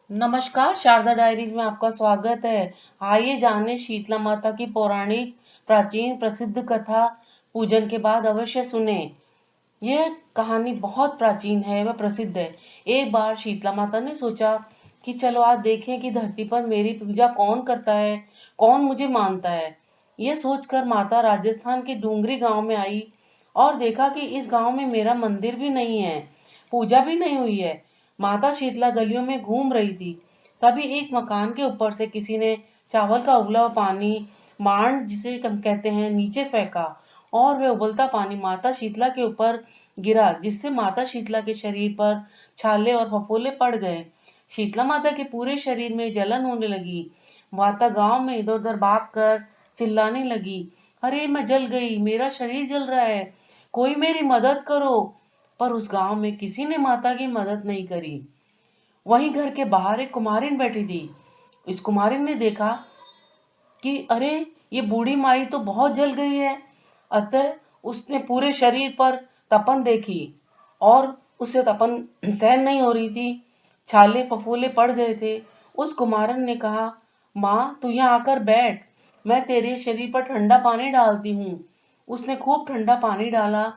नमस्कार, शारदा डायरीज में आपका स्वागत है। आइए जानें शीतला माता की पौराणिक प्राचीन प्रसिद्ध कथा। पूजन के बाद अवश्य सुने। यह कहानी बहुत प्राचीन है व प्रसिद्ध है। एक बार शीतला माता ने सोचा कि चलो आज देखें कि धरती पर मेरी पूजा कौन करता है, कौन मुझे मानता है। यह सोचकर माता राजस्थान के डूंगरी गांव में आई और देखा कि इस गांव में मेरा मंदिर भी नहीं है, पूजा भी नहीं हुई है। माता शीतला गलियों में घूम रही थी। तभी एक मकान के ऊपर से किसी ने चावल का उबला हुआ पानी, मांड जिसे हम कहते हैं, नीचे फेंका और वह उबलता पानी माता शीतला के ऊपर गिरा, जिससे माता शीतला के शरीर पर छाले और फफोले पड़ गए। शीतला माता के पूरे शरीर में जलन होने लगी। माता गांव में इधर उधर भाग कर चिल्लाने लगी, अरे मैं जल गई, मेरा शरीर जल रहा है, कोई मेरी मदद करो। पर उस गांव में किसी ने माता की मदद नहीं करी। वहीं घर के बाहर एक कुम्हारिन बैठी थी। इस कुम्हारिन ने देखा कि अरे ये बूढ़ी माई तो बहुत जल गई है। अतः उसने पूरे शरीर पर तपन देखी और उसे तपन सहन नहीं हो रही थी। छाले फफोले पड़ गए थे। उस कुमारन ने कहा, माँ तू यहाँ आकर बैठ, मैं तेरे शरीर पर ठंडा पानी डालती हूँ। उसने खूब ठंडा पानी डाला,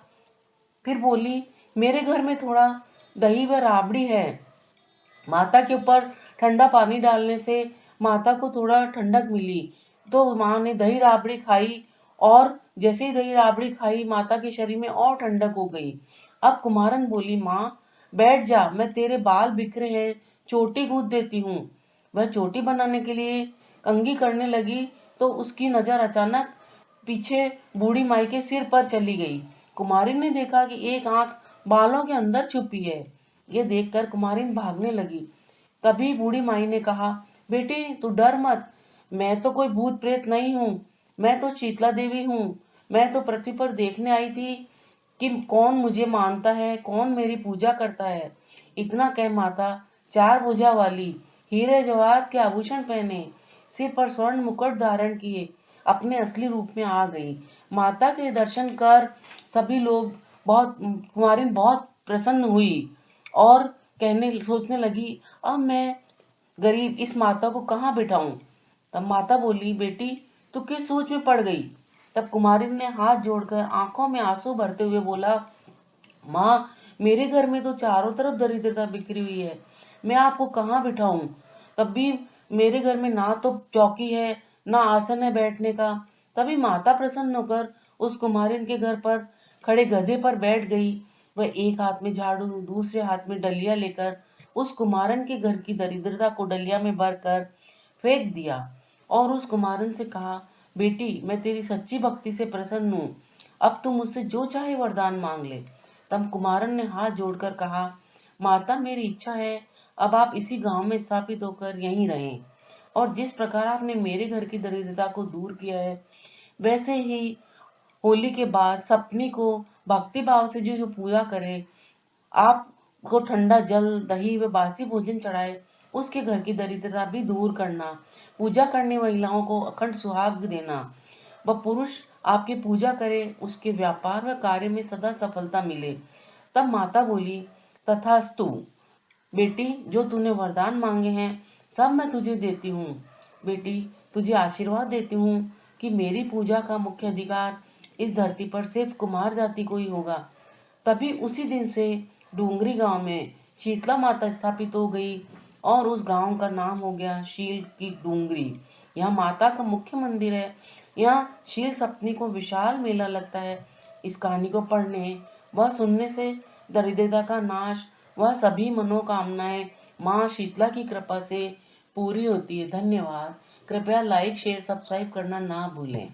फिर बोली, मेरे घर में थोड़ा दही व राबड़ी है। माता के ऊपर ठंडा पानी डालने से माता को थोड़ा ठंडक मिली। तो माँ ने दही राबड़ी खाई और जैसे ही दही राबड़ी खाई माता के शरीर में और ठंडक हो गई। अब कुमारन बोली, माँ बैठ जा, मैं तेरे बाल बिखरे हैं, चोटी गूंथ देती हूँ। वह चोटी बनाने के लिए कंघी करने लगी तो उसकी नजर अचानक पीछे बूढ़ी माई के सिर पर चली गई। कुमारी ने देखा कि एक आंख बालों के अंदर छुपी है। ये देखकर कुमारिन भागने लगी। तभी बूढ़ी माई ने कहा, बेटी तू डर मत, मैं तो कोई भूत प्रेत नहीं हूँ, मैं तो शीतला देवी हूँ। मैं तो पृथ्वी पर देखने आई थी कि कौन मुझे मानता है, कौन मेरी पूजा करता है। इतना कह माता चार भुजा वाली, हीरे जवाहरात के आभूषण पहने, सिर पर स्वर्ण मुकुट धारण किए अपने असली रूप में आ गई। माता के दर्शन कर सभी लोग बहुत कुमारिन बहुत प्रसन्न हुई और कहने सोचने लगी, अब मैं गरीब इस माता को कहाँ बिठाऊं। तब माता बोली, बेटी तू किस सोच में पड़ गई। तब कुमारिन ने हाथ जोड़कर आंखों में आंसू भरते हुए बोला, माँ मेरे घर में तो चारों तरफ दरिद्रता बिखरी हुई है, मैं आपको कहाँ बिठाऊं। तब भी मेरे घर में ना तो चौकी है, ना आसन है बैठने का। तभी माता प्रसन्न होकर उस कुमारिन के घर पर खड़े गधे पर बैठ गई। वह एक हाथ में झाड़ू, दूसरे हाथ में डलिया लेकर उस कुमारन के घर की दरिद्रता को डलिया में भरकर फेंक दिया और उस कुमारन से कहा, बेटी मैं तेरी सच्ची भक्ति से प्रसन्न हूँ, अब तू मुझसे जो चाहे वरदान मांग ले। तब कुमारन ने हाथ जोड़कर कहा, माता मेरी इच्छा है अब आप इसी गांव में स्थापित होकर यहीं रहें और जिस प्रकार आपने मेरे घर की दरिद्रता को दूर किया है, वैसे ही होली के बाद सप्तमी को भक्ति भाव से जो जो पूजा करे, आपको ठंडा जल, दही व बासी भोजन चढ़ाए, उसके घर की दरिद्रता भी दूर करना। पूजा करने महिलाओं को अखंड सुहाग देना। वह पुरुष आपकी पूजा करे, उसके व्यापार व कार्य में सदा सफलता मिले। तब माता बोली, तथास्तु बेटी, जो तूने वरदान मांगे हैं सब मैं तुझे देती हूँ। बेटी तुझे आशीर्वाद देती हूँ कि मेरी पूजा का मुख्य अधिकार इस धरती पर सिर्फ कुमार जाति को ही होगा। तभी उसी दिन से डूंगरी गांव में शीतला माता स्थापित हो गई और उस गांव का नाम हो गया शील की डूंगरी। यहाँ माता का मुख्य मंदिर है। यहाँ शील सप्तमी को विशाल मेला लगता है। इस कहानी को पढ़ने व सुनने से दरिद्रता का नाश व सभी मनोकामनाएं माँ शीतला की कृपा से पूरी होती है। धन्यवाद। कृपया लाइक शेयर सब्सक्राइब करना ना भूलें।